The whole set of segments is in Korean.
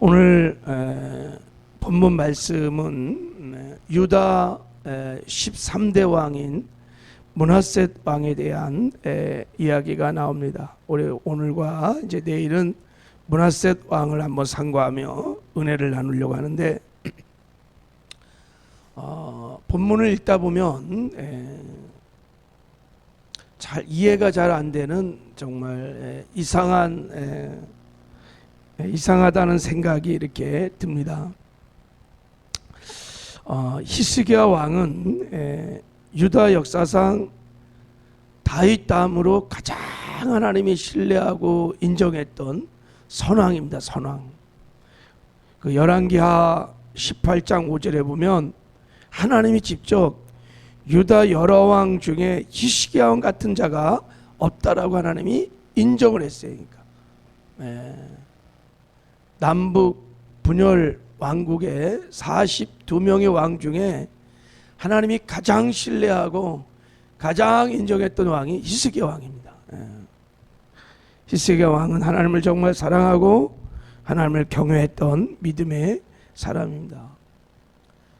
오늘 본문 말씀은 유다 13대 왕인 므낫셋 왕에 대한 이야기가 나옵니다. 오늘과 이제 내일은 므낫셋 왕을 한번 상고하며 은혜를 나누려고 하는데, 본문을 읽다 보면 잘 이해가 잘 안 되는 정말 이상하다는 생각이 이렇게 듭니다. 히스기야 왕은 유다 역사상 다윗 다음으로 가장 하나님이 신뢰하고 인정했던 선왕입니다. 선왕. 그 열왕기하 18장 5절에 보면 하나님이 직접 유다 여러 왕 중에 히스기야 왕 같은 자가 없다라고 하나님이 인정을 했어요. 그러니까 남북 분열 왕국의 42명의 왕 중에 하나님이 가장 신뢰하고 가장 인정했던 왕이 히스기야 왕입니다. 히스기야 왕은 하나님을 정말 사랑하고 하나님을 경외했던 믿음의 사람입니다.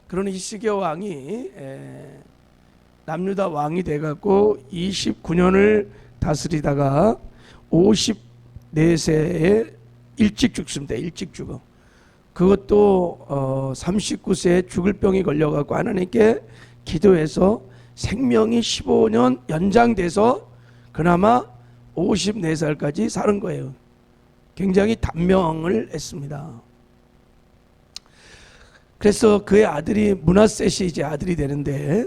그런 히스기야 왕이 남유다 왕이 돼갖고 29년을 다스리다가 54세에 일찍 죽습니다. 일찍 죽어. 그것도 39세에 죽을 병이 걸려갖고 하나님께 기도해서 생명이 15년 연장돼서 그나마 54살까지 사는 거예요. 굉장히 단명을 했습니다. 그래서 그의 아들이 므낫셋이 이제 아들이 되는데,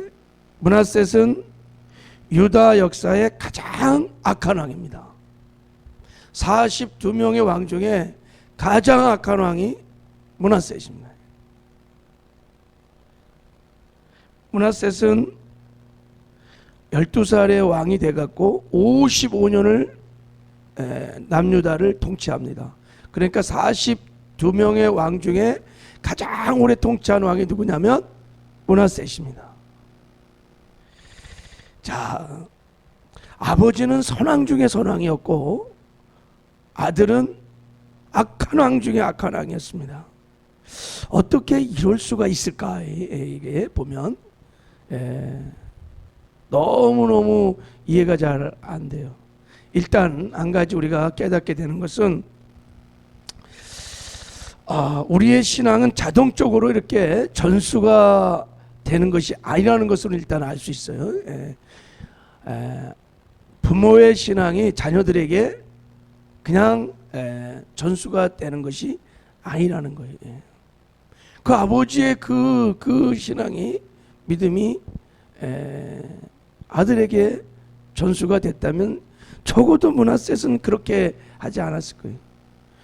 므낫셋은 유다 역사의 가장 악한 왕입니다. 42명의 왕 중에 가장 악한 왕이 므낫셋입니다. 므낫셋은 12살의 왕이 돼갖고 55년을 남유다를 통치합니다. 그러니까 42명의 왕 중에 가장 오래 통치한 왕이 누구냐면 므낫셋입니다. 자, 아버지는 선왕 중에 선왕이었고 아들은 악한 왕 중에 악한 왕이었습니다. 어떻게 이럴 수가 있을까? 이게 보면 너무너무 이해가 잘 안 돼요. 일단 한 가지 우리가 깨닫게 되는 것은 우리의 신앙은 자동적으로 이렇게 전수가 되는 것이 아니라는 것을 일단 알 수 있어요. 부모의 신앙이 자녀들에게 그냥 전수가 되는 것이 아니라는 거예요. 그 아버지의 그 신앙이, 믿음이 아들에게 전수가 됐다면 적어도 므낫셋은 그렇게 하지 않았을 거예요.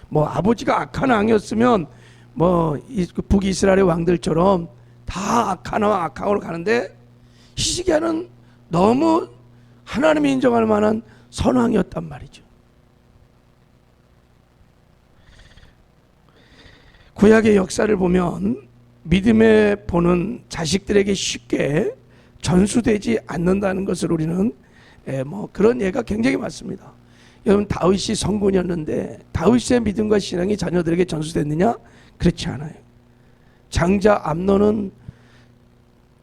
뭐 아버지가 악한 왕이었으면 뭐 북이스라엘의 왕들처럼 다 악한 왕, 악한 왕으로 가는데, 히스기야는 너무 하나님이 인정할 만한 선왕이었단 말이죠. 구약의 역사를 보면 믿음에 보는 자식들에게 쉽게 전수되지 않는다는 것을 우리는 그런 예가 굉장히 많습니다. 여러분, 다윗이 성군이었는데 다윗의 믿음과 신앙이 자녀들에게 전수됐느냐? 그렇지 않아요. 장자 암논은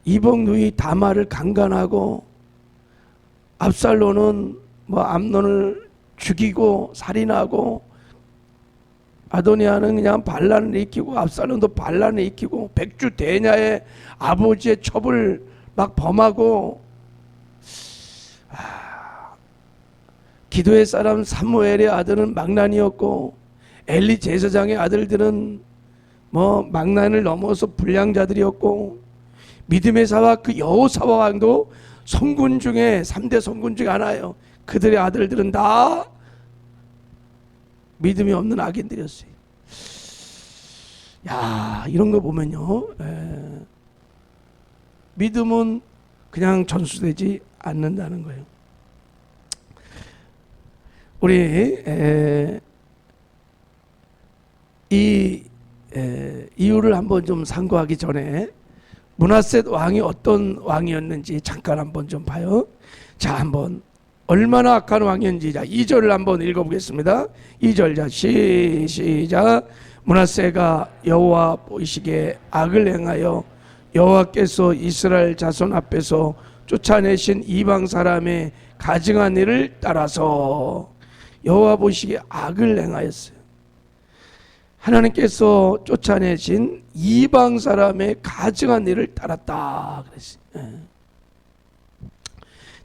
이복 누이 다말을 강간하고, 압살론은 암논을 죽이고 살인하고, 아도니아는 그냥 반란을 일으키고 압살론도 반란을 일으키고, 백주 대냐의 아버지의 첩을 막 범하고, 기도의 사람 사무엘의 아들은 망난이었고, 엘리 제사장의 아들들은 망난을 넘어서 불량자들이었고, 믿음의 사와 그 여호사밧 왕도 성군 중에 3대 성군 중에 하나예요. 그들의 아들들은 다 믿음이 없는 악인들이었어요. 야, 이런 거 보면요, 믿음은 그냥 전수되지 않는다는 거예요. 우리 이 이유를 한번 좀 상고하기 전에 므낫셋 왕이 어떤 왕이었는지 잠깐 한번 좀 봐요. 자, 한번 얼마나 악한 왕이었는지. 자, 2절을 한번 읽어보겠습니다. 2절. 자, 시작. 므낫세가 여호와 보시기에 악을 행하여 여호와께서 이스라엘 자손 앞에서 쫓아내신 이방 사람의 가증한 일을 따라서, 여호와 보시기에 악을 행하였어요. 하나님께서 쫓아내신 이방 사람의 가증한 일을 따랐다 그랬어요.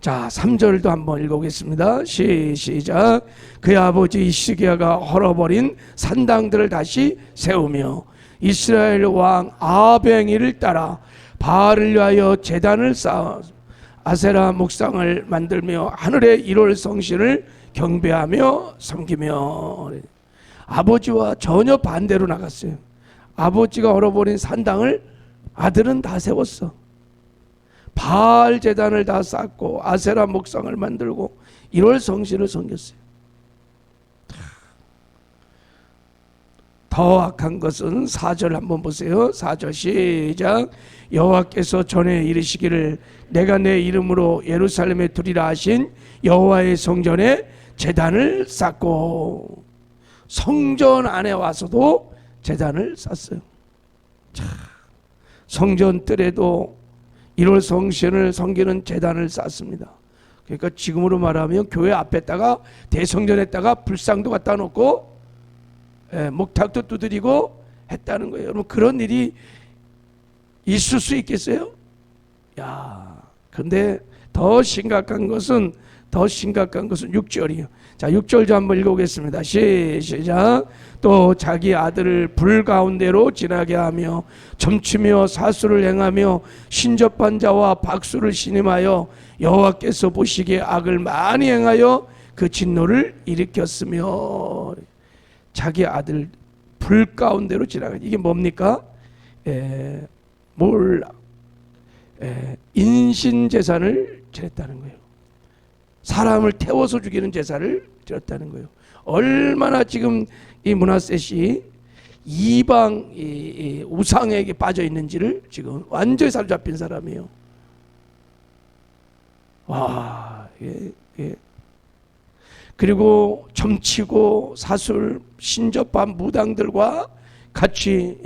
자, 3절도 한번 읽어보겠습니다. 시작. 그의 아버지 히스기야가 헐어버린 산당들을 다시 세우며 이스라엘 왕 아벤이를 따라 바알을 위하여 제단을 쌓아 아세라 목상을 만들며 하늘의 1월 성신을 경배하며 섬기며. 아버지와 전혀 반대로 나갔어요. 아버지가 헐어버린 산당을 아들은 다 세웠어. 바알 제단을 다 쌓고 아세라 목상을 만들고 1월 성신을 섬겼어요. 더 악한 것은 4절 한번 보세요. 4절 시작. 여호와께서 전에 이르시기를 내가 내 이름으로 예루살렘에 두리라 하신 여호와의 성전에 제단을 쌓고. 성전 안에 와서도 제단을 쌓았어요. 자, 성전 뜰에도 1월 성신을 섬기는 제단을 쌓습니다. 그러니까 지금으로 말하면 교회 앞에다가 대성전에다가 불상도 갖다 놓고 목탁도 두드리고 했다는 거예요. 여러분, 그런 일이 있을 수 있겠어요? 야, 근데 더 심각한 것은 6절이에요. 자, 6절 좀 한번 읽어보겠습니다. 시작. 또 자기 아들을 불 가운데로 지나게 하며 점치며 사수를 행하며 신접한 자와 박수를 신임하여 여호와께서 보시기에 악을 많이 행하여 그 진노를 일으켰으며. 자기 아들 불 가운데로 지나가. 이게 뭡니까? 인신제사를 지냈다는 거예요. 사람을 태워서 죽이는 제사를 지냈다는 거예요. 얼마나 지금 이 므낫셋이 이방 우상에게 빠져 있는지를 지금 완전히 사로잡힌 사람이에요. 와, 예. 그리고 점치고 사술 신접한 무당들과 같이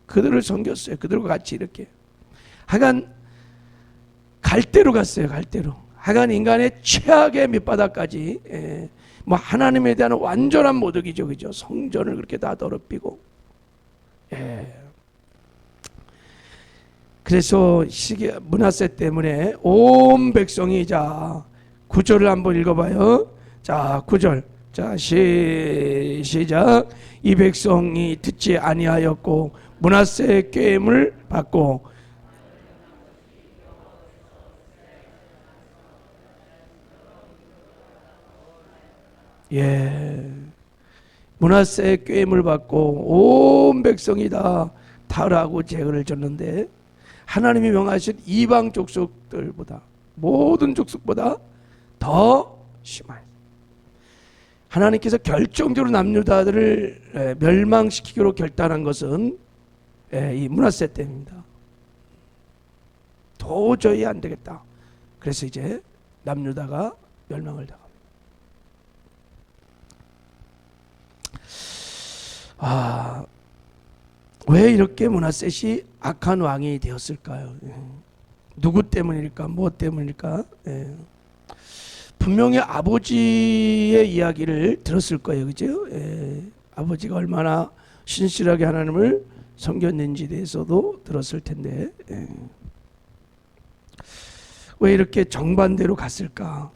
그들을 섬겼어요. 그들과 같이 이렇게 하여간 갈대로 갔어요. 갈대로. 하여간 인간의 최악의 밑바닥까지. 뭐 하나님에 대한 완전한 모독이죠, 그죠? 성전을 그렇게 다 더럽히고. 그래서 므낫세 때문에 온 백성이, 자 9절을 한번 읽어봐요. 자 9절. 자 시작. 이 백성이 듣지 아니하였고 므낫세의 꾀임을 받고. 므낫세의 꾀임을 받고 온 백성이 다 타락하고 제거를 줬는데, 하나님이 명하신 이방 족속들보다, 모든 족속보다 더 심한, 하나님께서 결정적으로 남유다들을 멸망시키기로 결단한 것은 이 므낫세 때입니다. 도저히 안 되겠다. 그래서 이제 남유다가 멸망을 당합니다. 왜 이렇게 므낫셋이 악한 왕이 되었을까요? 누구 때문일까? 무엇 때문일까? 분명히 아버지의 이야기를 들었을 거예요, 그죠? 아버지가 얼마나 신실하게 하나님을 섬겼는지에 대해서도 들었을 텐데, 왜 이렇게 정반대로 갔을까?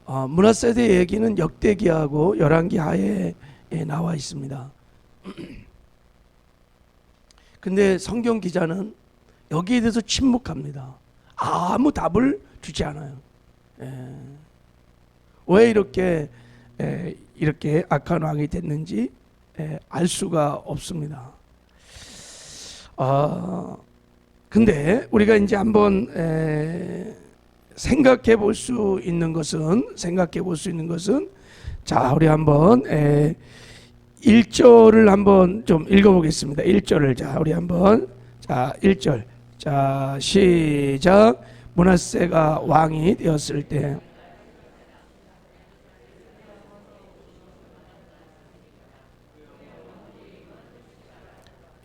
므낫셋의 얘기는 역대기하고 열왕기 하에 나와 있습니다. 근데 성경 기자는 여기에 대해서 침묵합니다. 아무 답을 주지 않아요. 왜 이렇게 악한 왕이 됐는지 알 수가 없습니다. 근데 우리가 이제 한번 생각해 볼 수 있는 것은, 자, 우리 한번 1절을 한번 좀 읽어보겠습니다. 1절을. 자, 우리 한번. 자, 1절. 자, 시작. 므낫세가 왕이 되었을 때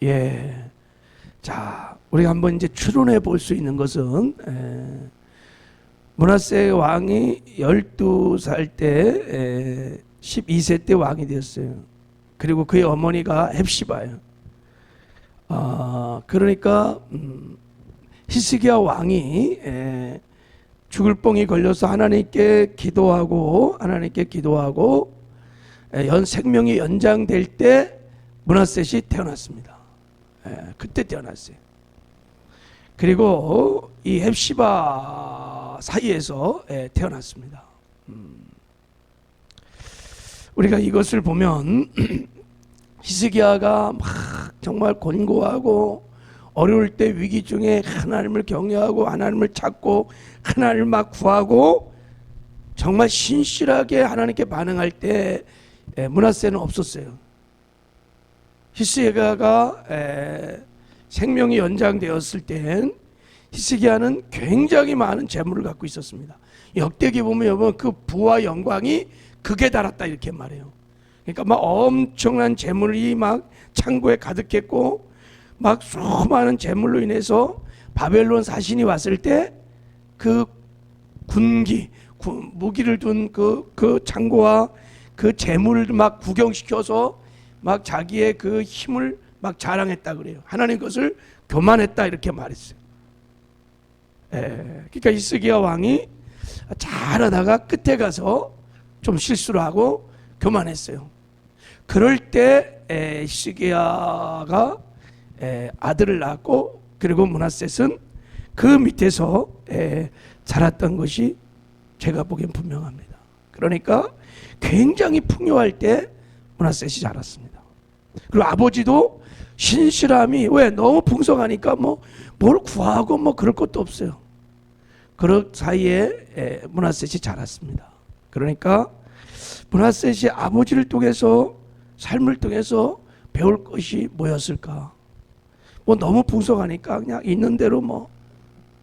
예. 자, 우리가 한번 이제 추론해 볼 수 있는 것은 므낫세 왕이 12살 때 12세 때 왕이 되었어요. 그리고 그의 어머니가 헵시바예요. 그러니까 히스기야 왕이 죽을 뽕이 걸려서 하나님께 기도하고 생명이 연장될 때 므낫셋이 태어났습니다. 그때 태어났어요. 그리고 이 헵시바 사이에서 태어났습니다. 우리가 이것을 보면 히스기야가 막 정말 곤고하고 어려울 때 위기 중에 하나님을 경외하고 하나님을 찾고 하나님을 막 구하고 정말 신실하게 하나님께 반응할 때 므낫세는 없었어요. 히스기야가 생명이 연장되었을 땐 히스기야는 굉장히 많은 재물을 갖고 있었습니다. 역대기 보면 여러분 그 부와 영광이 극에 달았다 이렇게 말해요. 그러니까 막 엄청난 재물이 막 창고에 가득했고 막 수많은 재물로 인해서 바벨론 사신이 왔을 때 그 무기를 둔 그 창고와 그 재물을 막 구경시켜서 막 자기의 그 힘을 막 자랑했다 그래요. 하나님 것을 교만했다 이렇게 말했어요. 그러니까 히스기야 왕이 잘하다가 끝에 가서 좀 실수를 하고 교만했어요. 그럴 때 히스기야가 아들을 낳았고 그리고 므낫셋은 그 밑에서 자랐던 것이 제가 보기엔 분명합니다. 그러니까 굉장히 풍요할 때 므낫셋이 자랐습니다. 그리고 아버지도 신실함이 왜 너무 풍성하니까 뭐 뭘 구하고 뭐 그럴 것도 없어요. 그런 사이에 므낫셋이 자랐습니다. 그러니까 므낫셋이 아버지를 통해서 삶을 통해서 배울 것이 뭐였을까? 뭐 너무 풍성하니까 그냥 있는 대로 뭐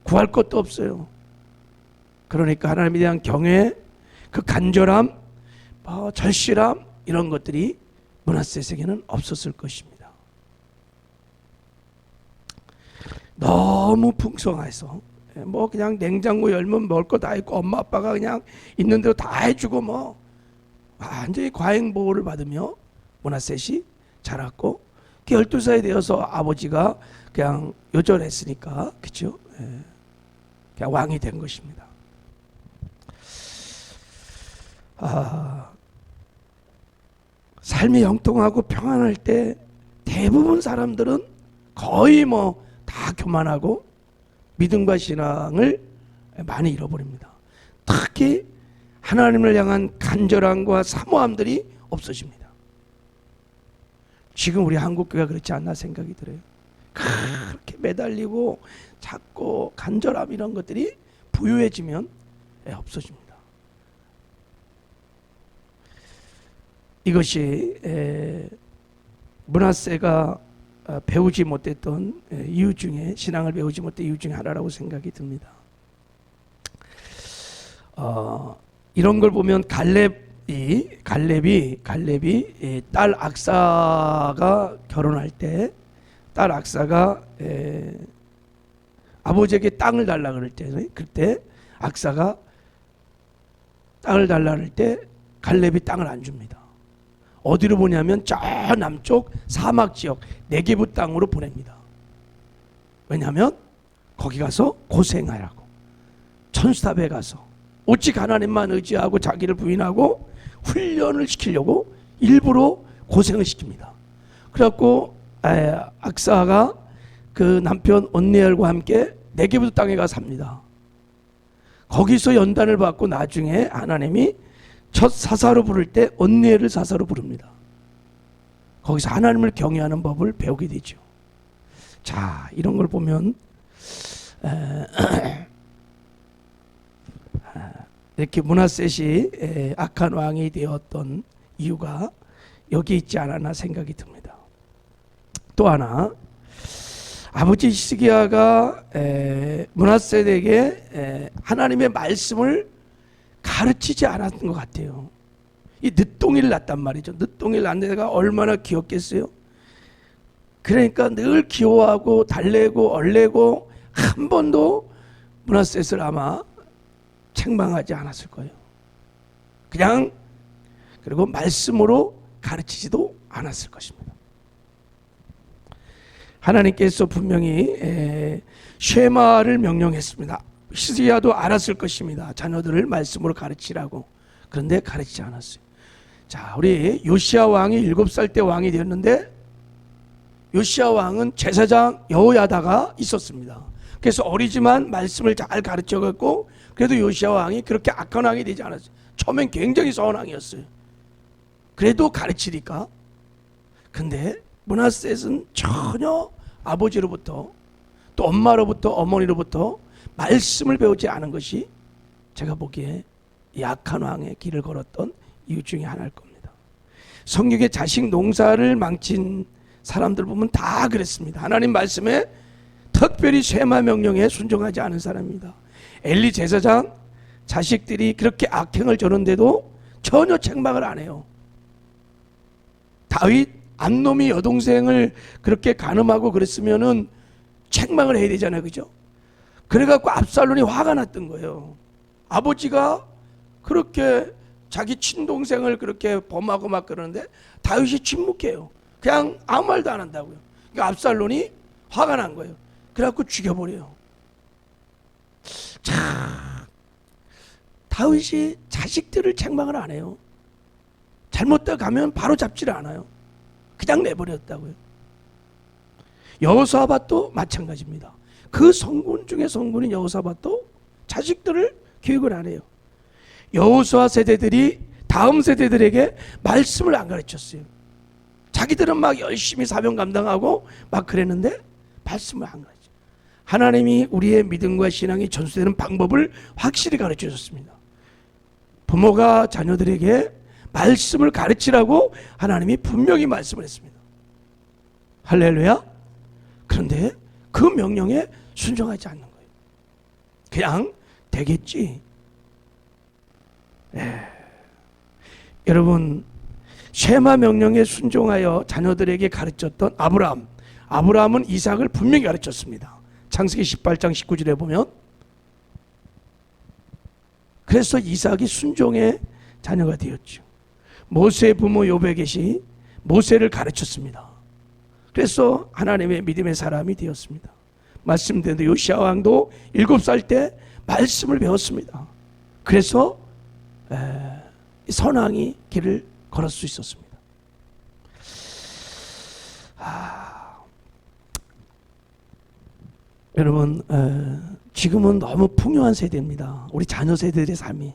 구할 것도 없어요. 그러니까 하나님에 대한 경외, 그 간절함, 절실함 이런 것들이 므낫셋에게는 없었을 것입니다. 너무 풍성해서 뭐 그냥 냉장고 열면 먹을 거 다 있고 엄마 아빠가 그냥 있는 대로 다 해주고 뭐 완전히 과잉보호를 받으며 므낫셋이 자랐고 12살이 되어서 아버지가 그냥 요절했으니까 그렇죠? 그냥 왕이 된 것입니다. 삶이 형통하고 평안할 때 대부분 사람들은 거의 뭐 다 교만하고 믿음과 신앙을 많이 잃어버립니다. 특히 하나님을 향한 간절함과 사모함들이 없어집니다. 지금 우리 한국교회가 그렇지 않나 생각이 들어요. 그렇게 매달리고 찾고 간절함 이런 것들이 부유해지면 없어집니다. 이것이 므낫세가 배우지 못했던 이유 중에 신앙을 배우지 못했던 이유 중에 하나라고 생각이 듭니다. 이런 걸 보면 갈렙이 딸 악사가 결혼할 때 딸 악사가 아버지에게 땅을 달라 그럴 때 그때 악사가 땅을 달라 그럴 때 갈렙이 땅을 안 줍니다. 어디로 보냐면 저 남쪽 사막 지역 네게브 땅으로 보냅니다. 왜냐하면 거기 가서 고생하라고, 천수탑에 가서 오직 하나님만 의지하고 자기를 부인하고 훈련을 시키려고 일부러 고생을 시킵니다. 그래갖고 악사가 그 남편 온니엘과 함께 네게브 땅에 가서 삽니다. 거기서 연단을 받고 나중에 하나님이 첫 사사로 부를 때 온니엘을 사사로 부릅니다. 거기서 하나님을 경외하는 법을 배우게 되죠. 자, 이런 걸 보면 이렇게 므낫셋이 악한 왕이 되었던 이유가 여기 있지 않았나 생각이 듭니다. 또 하나, 아버지 히스기야가 므낫세에게 하나님의 말씀을 가르치지 않았던 것 같아요. 이 늦동이를 낳단 말이죠. 늦동이를 낳는 데가 얼마나 귀엽겠어요. 그러니까 늘 귀여워하고 달래고 얼레고 한 번도 므낫셋을 아마 책망하지 않았을 거예요. 그냥 그리고 말씀으로 가르치지도 않았을 것입니다. 하나님께서 분명히 쉐마를 명령했습니다. 히스기야도 알았을 것입니다. 자녀들을 말씀으로 가르치라고. 그런데 가르치지 않았어요. 자, 우리 요시야 왕이 7살 때 왕이 되었는데 요시야 왕은 제사장 여호야다가 있었습니다. 그래서 어리지만 말씀을 잘 가르쳐갖고 그래도 요시야 왕이 그렇게 악한 왕이 되지 않았어요. 처음엔 굉장히 선한 왕이었어요. 그래도 가르치니까. 근데 므낫셋은 전혀 아버지로부터 또 엄마로부터 어머니로부터 말씀을 배우지 않은 것이 제가 보기에 약한 왕의 길을 걸었던 이유 중에 하나일 겁니다. 성경의 자식 농사를 망친 사람들 보면 다 그랬습니다. 하나님 말씀에 특별히 쉐마 명령에 순종하지 않은 사람입니다. 엘리 제사장 자식들이 그렇게 악행을 저는데도 전혀 책망을 안 해요. 다윗 암놈이 여동생을 그렇게 간음하고 그랬으면은 책망을 해야 되잖아요, 그죠? 그래갖고 압살론이 화가 났던 거예요. 아버지가 그렇게 자기 친동생을 그렇게 범하고 막 그러는데 다윗이 침묵해요. 그냥 아무 말도 안 한다고요. 그러니까 압살론이 화가 난 거예요. 그래갖고 죽여버려요. 자, 다윗이 자식들을 책망을 안 해요. 잘못다 가면 바로 잡지를 않아요. 그냥 내버렸다고요. 여호사밧도 마찬가지입니다. 그 성군 중에 성군인 여호사밧도 자식들을 교육을 안 해요. 여호수아 세대들이 다음 세대들에게 말씀을 안 가르쳤어요. 자기들은 막 열심히 사명 감당하고 막 그랬는데 말씀을 안 가르쳐. 하나님이 우리의 믿음과 신앙이 전수되는 방법을 확실히 가르쳐 줬습니다. 부모가 자녀들에게 말씀을 가르치라고 하나님이 분명히 말씀을 했습니다. 할렐루야. 그런데 그 명령에 순종하지 않는 거예요. 그냥 되겠지. 여러분, 쉐마 명령에 순종하여 자녀들에게 가르쳤던 아브라함은 이삭을 분명히 가르쳤습니다. 창세기 18장 19절에 보면. 그래서 이삭이 순종의 자녀가 되었죠. 모세의 부모 요베겟이 모세를 가르쳤습니다. 그래서 하나님의 믿음의 사람이 되었습니다. 말씀대로 요시야 왕도 7살 때 말씀을 배웠습니다. 그래서 선왕이 길을 걸을 수 있었습니다. 여러분, 지금은 너무 풍요한 세대입니다. 우리 자녀 세대들의 삶이.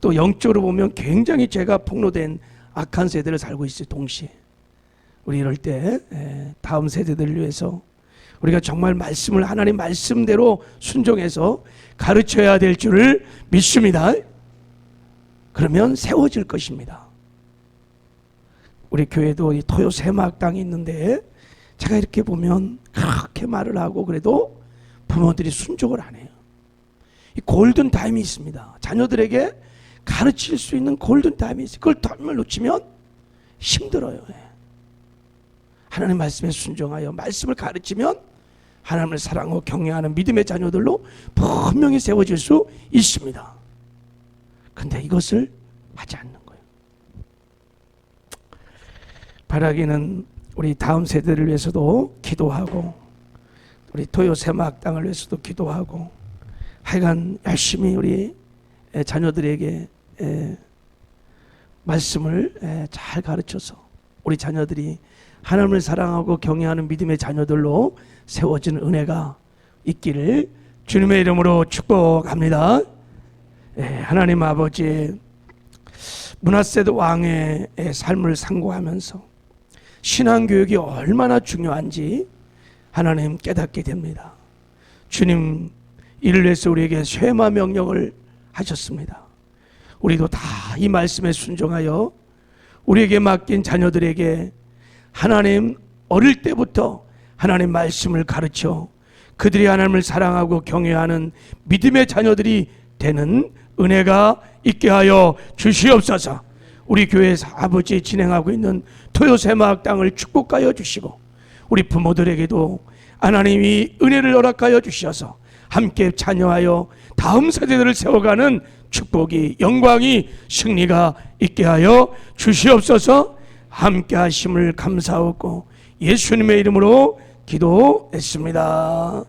또 영적으로 보면 굉장히 죄가 폭로된 악한 세대를 살고 있어요. 동시에 우리 이럴 때 다음 세대들을 위해서 우리가 정말 말씀을 하나님 말씀대로 순종해서 가르쳐야 될 줄을 믿습니다. 그러면 세워질 것입니다. 우리 교회도 이 토요 새마을당이 있는데 제가 이렇게 보면 그렇게 말을 하고 그래도 부모들이 순종을 안 해요. 이 골든 타임이 있습니다. 자녀들에게 가르칠 수 있는 골든 타임이 있어요. 그걸 타임을 놓치면 힘들어요. 하나님 말씀에 순종하여 말씀을 가르치면 하나님을 사랑하고 경외하는 믿음의 자녀들로 분명히 세워질 수 있습니다. 근데 이것을 하지 않는 거예요. 바라기는 우리 다음 세대를 위해서도 기도하고 우리 토요 새마을당을 위해서도 기도하고 하여간 열심히 우리 자녀들에게 말씀을 잘 가르쳐서 우리 자녀들이 하나님을 사랑하고 경외하는 믿음의 자녀들로 세워지는 은혜가 있기를 주님의 이름으로 축복합니다. 하나님 아버지, 므낫세 왕의 삶을 상고하면서 신앙교육이 얼마나 중요한지 하나님 깨닫게 됩니다. 주님, 이를 위해서 우리에게 쉐마 명령을 하셨습니다. 우리도 다 이 말씀에 순종하여 우리에게 맡긴 자녀들에게 하나님 어릴 때부터 하나님 말씀을 가르쳐 그들이 하나님을 사랑하고 경외하는 믿음의 자녀들이 되는 은혜가 있게 하여 주시옵소서. 우리 교회에서 아버지 진행하고 있는 토요새마학당을 축복하여 주시고 우리 부모들에게도 하나님이 은혜를 허락하여 주셔서 함께 찬양하여 다음 세대들을 세워가는 축복이, 영광이, 승리가 있게 하여 주시옵소서. 함께 하심을 감사하고 예수님의 이름으로 기도했습니다.